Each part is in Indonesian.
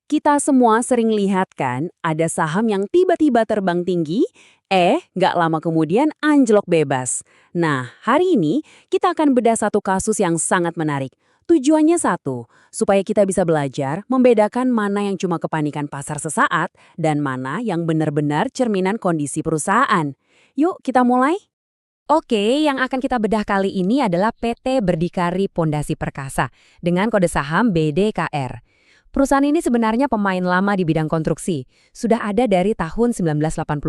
Kita semua sering lihat kan, ada saham yang tiba-tiba terbang tinggi, nggak lama kemudian anjlok bebas. Nah, hari ini kita akan bedah satu kasus yang sangat menarik. Tujuannya satu, supaya kita bisa belajar membedakan mana yang cuma kepanikan pasar sesaat dan mana yang benar-benar cerminan kondisi perusahaan. Yuk, kita mulai. Oke, yang akan kita bedah kali ini adalah PT Berdikari Pondasi Perkasa dengan kode saham BDKR. Perusahaan ini sebenarnya pemain lama di bidang konstruksi, sudah ada dari tahun 1984.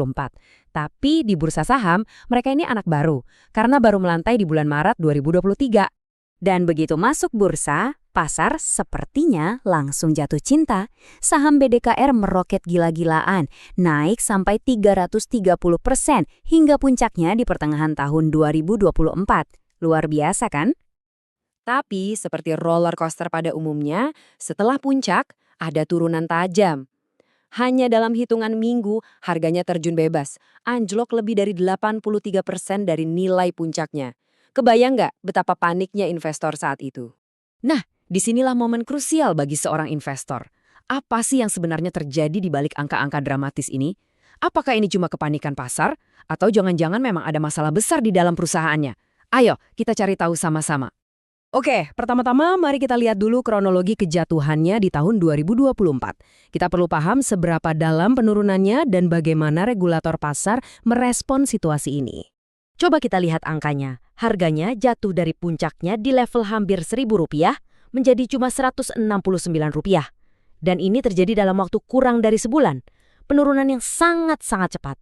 Tapi di bursa saham, mereka ini anak baru, karena baru melantai di bulan Maret 2023. Dan begitu masuk bursa, pasar sepertinya langsung jatuh cinta. Saham BDKR meroket gila-gilaan, naik sampai 330% hingga puncaknya di pertengahan tahun 2024. Luar biasa kan? Tapi seperti roller coaster pada umumnya, setelah puncak ada turunan tajam. Hanya dalam hitungan minggu, harganya terjun bebas, anjlok lebih dari 83% dari nilai puncaknya. Kebayang nggak betapa paniknya investor saat itu? Nah, disinilah momen krusial bagi seorang investor. Apa sih yang sebenarnya terjadi di balik angka-angka dramatis ini? Apakah ini cuma kepanikan pasar? Atau jangan-jangan memang ada masalah besar di dalam perusahaannya? Ayo, kita cari tahu sama-sama. Oke, pertama-tama mari kita lihat dulu kronologi kejatuhannya di tahun 2024. Kita perlu paham seberapa dalam penurunannya dan bagaimana regulator pasar merespon situasi ini. Coba kita lihat angkanya. Harganya jatuh dari puncaknya di level hampir Rp1.000 menjadi cuma Rp169. Dan ini terjadi dalam waktu kurang dari sebulan. Penurunan yang sangat-sangat cepat.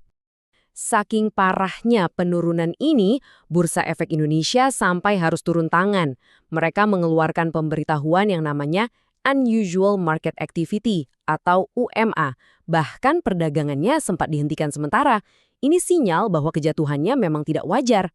Saking parahnya penurunan ini, Bursa Efek Indonesia sampai harus turun tangan. Mereka mengeluarkan pemberitahuan yang namanya Unusual Market Activity atau UMA. Bahkan perdagangannya sempat dihentikan sementara. Ini sinyal bahwa kejatuhannya memang tidak wajar.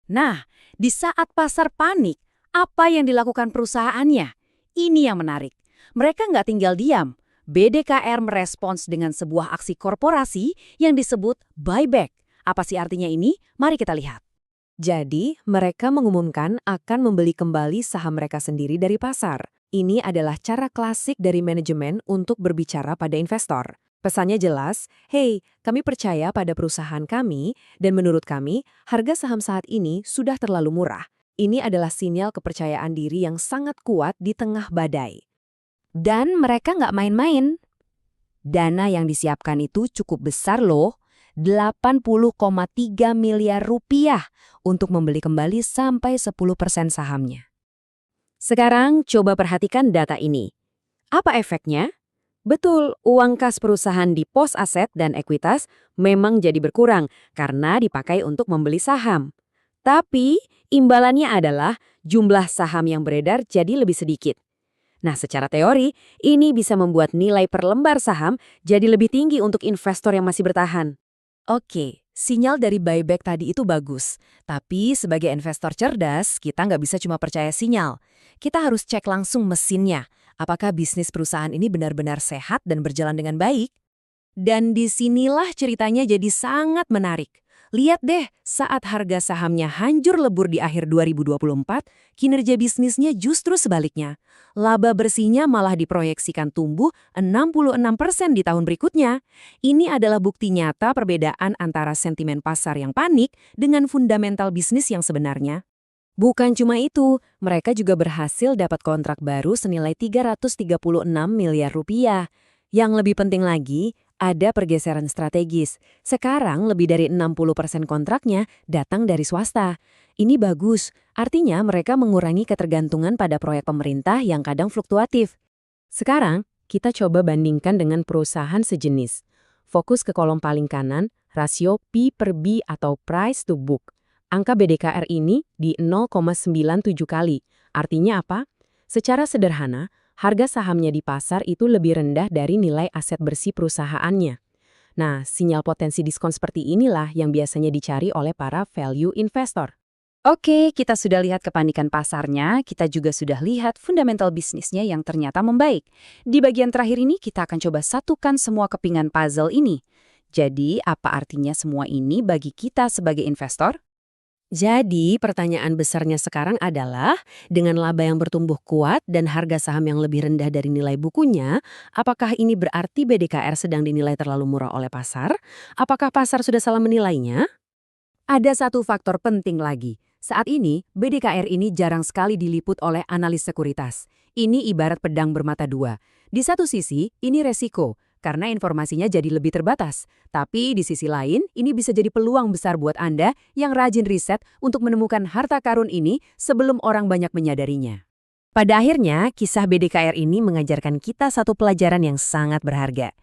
Nah, di saat pasar panik, apa yang dilakukan perusahaannya? Ini yang menarik. Mereka nggak tinggal diam. BDKR merespons dengan sebuah aksi korporasi yang disebut buyback. Apa sih artinya ini? Mari kita lihat. Jadi, mereka mengumumkan akan membeli kembali saham mereka sendiri dari pasar. Ini adalah cara klasik dari manajemen untuk berbicara pada investor. Pesannya jelas, hey, kami percaya pada perusahaan kami, dan menurut kami, harga saham saat ini sudah terlalu murah. Ini adalah sinyal kepercayaan diri yang sangat kuat di tengah badai. Dan mereka nggak main-main. Dana yang disiapkan itu cukup besar loh, Rp80,3 miliar untuk membeli kembali sampai 10% sahamnya. Sekarang coba perhatikan data ini. Apa efeknya? Betul, uang kas perusahaan di pos aset dan ekuitas memang jadi berkurang karena dipakai untuk membeli saham. Tapi imbalannya adalah jumlah saham yang beredar jadi lebih sedikit. Nah, secara teori, ini bisa membuat nilai per lembar saham jadi lebih tinggi untuk investor yang masih bertahan. Oke, sinyal dari buyback tadi itu bagus. Tapi sebagai investor cerdas, kita nggak bisa cuma percaya sinyal. Kita harus cek langsung mesinnya. Apakah bisnis perusahaan ini benar-benar sehat dan berjalan dengan baik? Dan disinilah ceritanya jadi sangat menarik. Lihat deh, saat harga sahamnya hancur lebur di akhir 2024, kinerja bisnisnya justru sebaliknya. Laba bersihnya malah diproyeksikan tumbuh 66% di tahun berikutnya. Ini adalah bukti nyata perbedaan antara sentimen pasar yang panik dengan fundamental bisnis yang sebenarnya. Bukan cuma itu, mereka juga berhasil dapat kontrak baru senilai Rp336 miliar. Yang lebih penting lagi, ada pergeseran strategis. Sekarang lebih dari 60% kontraknya datang dari swasta. Ini bagus, artinya mereka mengurangi ketergantungan pada proyek pemerintah yang kadang fluktuatif. Sekarang, kita coba bandingkan dengan perusahaan sejenis. Fokus ke kolom paling kanan, rasio P per B atau price to book. Angka BDKR ini di 0,97 kali. Artinya apa? Secara sederhana, harga sahamnya di pasar itu lebih rendah dari nilai aset bersih perusahaannya. Nah, sinyal potensi diskon seperti inilah yang biasanya dicari oleh para value investor. Oke, kita sudah lihat kepanikan pasarnya, kita juga sudah lihat fundamental bisnisnya yang ternyata membaik. Di bagian terakhir ini kita akan coba satukan semua kepingan puzzle ini. Jadi, apa artinya semua ini bagi kita sebagai investor? Jadi, pertanyaan besarnya sekarang adalah, dengan laba yang bertumbuh kuat dan harga saham yang lebih rendah dari nilai bukunya, apakah ini berarti BDKR sedang dinilai terlalu murah oleh pasar? Apakah pasar sudah salah menilainya? Ada satu faktor penting lagi. Saat ini, BDKR ini jarang sekali diliput oleh analis sekuritas. Ini ibarat pedang bermata dua. Di satu sisi, ini resiko, karena informasinya jadi lebih terbatas. Tapi di sisi lain, ini bisa jadi peluang besar buat Anda yang rajin riset untuk menemukan harta karun ini sebelum orang banyak menyadarinya. Pada akhirnya, kisah BDKR ini mengajarkan kita satu pelajaran yang sangat berharga.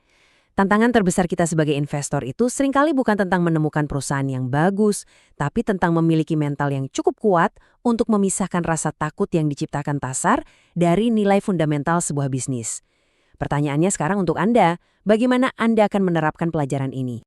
Tantangan terbesar kita sebagai investor itu seringkali bukan tentang menemukan perusahaan yang bagus, tapi tentang memiliki mental yang cukup kuat untuk memisahkan rasa takut yang diciptakan pasar dari nilai fundamental sebuah bisnis. Pertanyaannya sekarang untuk Anda, bagaimana Anda akan menerapkan pelajaran ini?